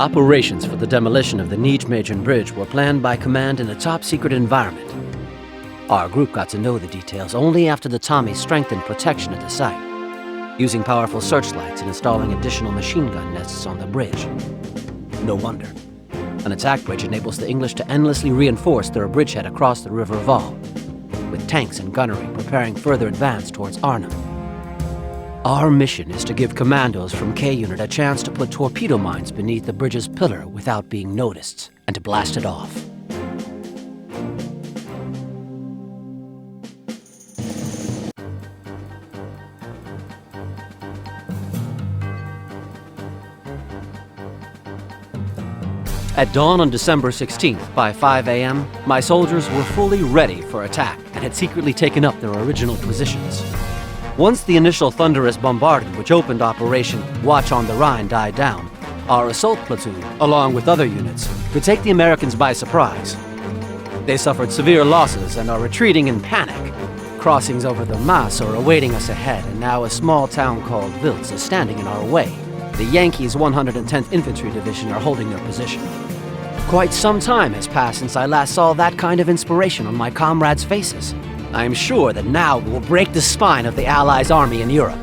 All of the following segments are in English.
Operations for the demolition of the Nijmegen Bridge were planned by command in a top-secret environment. Our group got to know the details only after the Tommies strengthened protection at the site, using powerful searchlights and installing additional machine gun nests on the bridge. No wonder. An attack bridge enables the English to endlessly reinforce their bridgehead across the River Vaal, with tanks and gunnery preparing further advance towards Arnhem. Our mission is to give commandos from K-Unit a chance to put torpedo mines beneath the bridge's pillar without being noticed, and to blast it off. At dawn on December 16th, by 5 a.m., my soldiers were fully ready for attack and had secretly taken up their original positions. Once the initial thunderous bombardment which opened Operation Watch on the Rhine died down, our assault platoon, along with other units, could take the Americans by surprise. They suffered severe losses and are retreating in panic. Crossings over the Maas are awaiting us ahead, and now a small town called Wiltz is standing in our way. The Yankees' 110th Infantry Division are holding their position. Quite some time has passed since I last saw that kind of inspiration on my comrades' faces. I am sure that now we will break the spine of the Allies' army in Europe.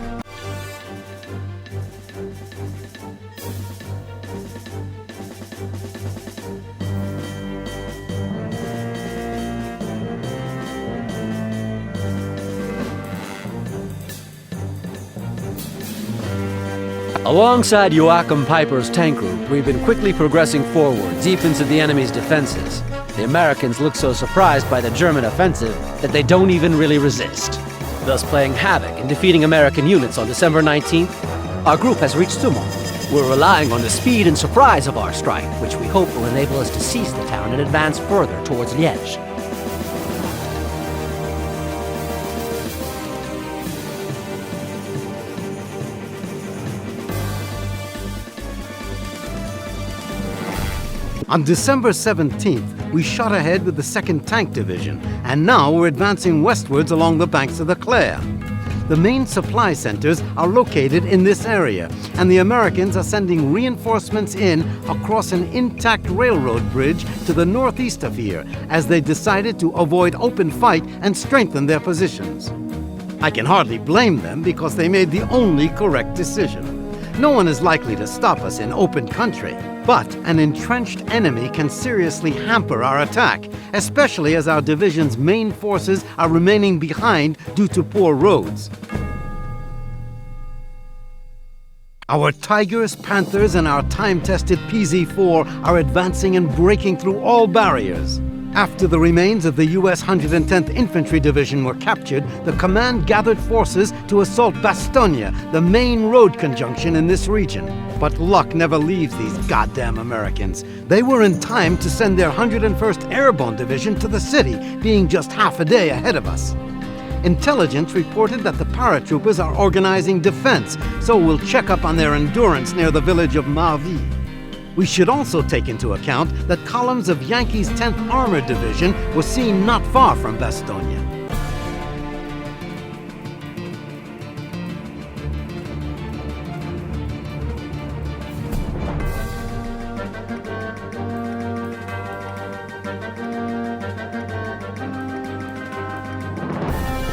Alongside Joachim Piper's tank group, we've been quickly progressing forward, deep into the enemy's defenses. The Americans look so surprised by the German offensive that they don't even really resist, thus playing havoc and defeating American units on December 19th. Our group has reached Zumwalt. We're relying on the speed and surprise of our strike, which we hope will enable us to seize the town and advance further towards Liège. On December 17th, we shot ahead with the 2nd Tank Division, and now we're advancing westwards along the banks of the Clare. The main supply centers are located in this area, and the Americans are sending reinforcements in across an intact railroad bridge to the northeast of here, as they decided to avoid open fight and strengthen their positions. I can hardly blame them because they made the only correct decision. No one is likely to stop us in open country, but an entrenched enemy can seriously hamper our attack, especially as our division's main forces are remaining behind due to poor roads. Our Tigers, Panthers, and our time-tested PZ-4 are advancing and breaking through all barriers. After the remains of the U.S. 110th Infantry Division were captured, the command gathered forces to assault Bastogne, the main road conjunction in this region. But luck never leaves these goddamn Americans. They were in time to send their 101st Airborne Division to the city, being just half a day ahead of us. Intelligence reported that the paratroopers are organizing defense, so we'll check up on their endurance near the village of Marville. We should also take into account that columns of Yankees' 10th Armored Division were seen not far from Bastogne.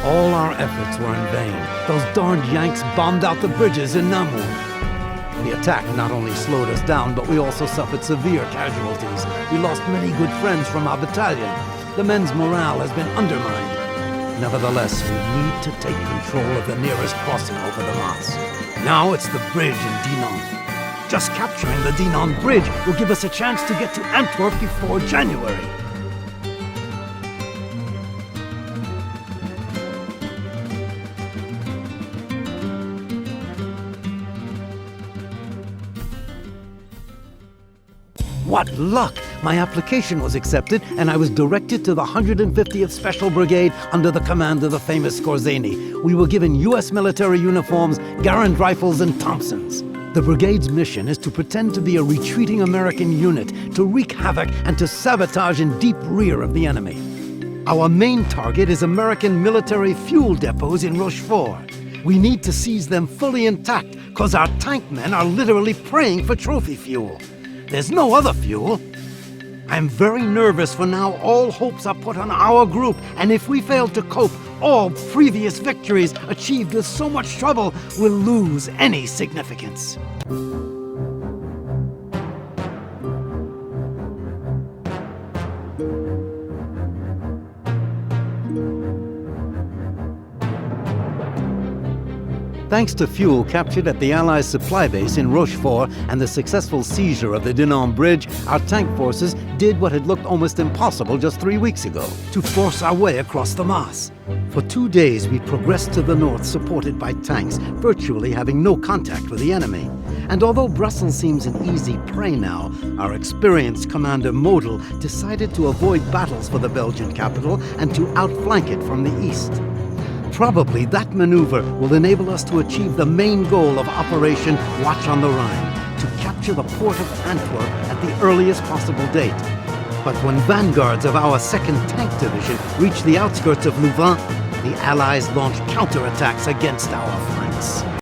All our efforts were in vain. Those darned Yanks bombed out the bridges in Namur. The attack not only slowed us down, but we also suffered severe casualties. We lost many good friends from our battalion. The men's morale has been undermined. Nevertheless, we need to take control of the nearest crossing over the Maas. Now it's the bridge in Dinant. Just capturing the Dinant Bridge will give us a chance to get to Antwerp before January. What luck! My application was accepted, and I was directed to the 150th Special Brigade under the command of the famous Skorzeny. We were given U.S. military uniforms, Garand rifles, and Thompsons. The brigade's mission is to pretend to be a retreating American unit, to wreak havoc and to sabotage in deep rear of the enemy. Our main target is American military fuel depots in Rochefort. We need to seize them fully intact, cause our tank men are literally praying for trophy fuel. There's no other fuel. I'm very nervous, for now all hopes are put on our group, and if we fail to cope, all previous victories achieved with so much trouble will lose any significance. Thanks to fuel captured at the Allies' supply base in Rochefort and the successful seizure of the Dinant Bridge, our tank forces did what had looked almost impossible just 3 weeks ago: to force our way across the Maas. For 2 days we progressed to the north supported by tanks, virtually having no contact with the enemy. And although Brussels seems an easy prey now, our experienced commander Model decided to avoid battles for the Belgian capital and to outflank it from the east. Probably that maneuver will enable us to achieve the main goal of Operation Watch on the Rhine, to capture the port of Antwerp at the earliest possible date. But when vanguards of our 2nd Tank Division reach the outskirts of Louvain, the Allies launch counterattacks against our flanks.